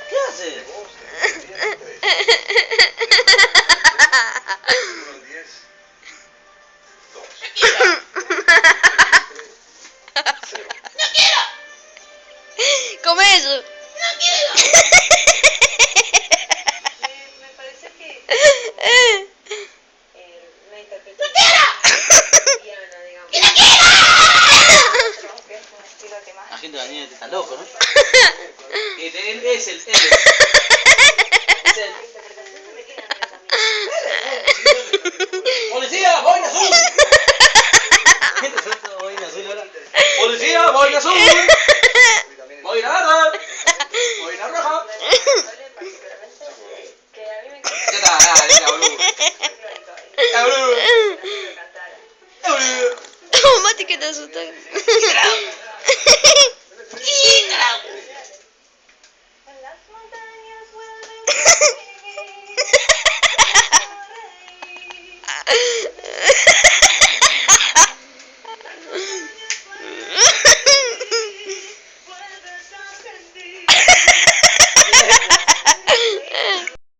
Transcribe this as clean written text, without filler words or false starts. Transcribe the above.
¿Qué haces? Come eso. No quiero. Me parece que una interpretación cotidiana, digamos. ¡Que no quiero! Que es un estilo que más... La gente de la nieve está loco, ¿no? Él es el. La interpretación se me queda entre también. ¡Policía! ¡Boina azul! Boina azul ahora. ¡Policía! ¡Boina azul! ¡Boina verde! ¡Boina roja! Particularmente, que a mí me encanta. Ya está, dale, ya, boludo. Ya, boludo. Cantara. Ya, boludo. Mati, que te asustó.